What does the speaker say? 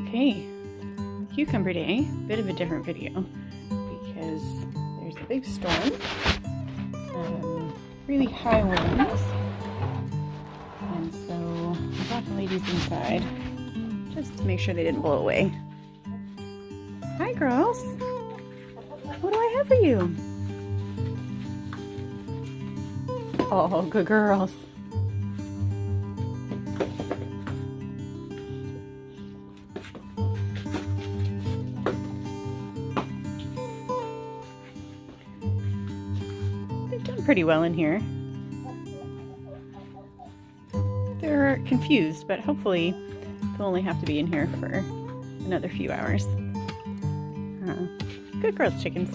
Okay, cucumber day, bit of a different video because there's a big storm, really high winds, and so I brought the ladies inside just to make sure they didn't blow away. Hi girls, what do I have for you? Oh, good girls. They've done pretty well in here. They're confused, but hopefully they'll only have to be in here for another few hours. Good girls, chickens.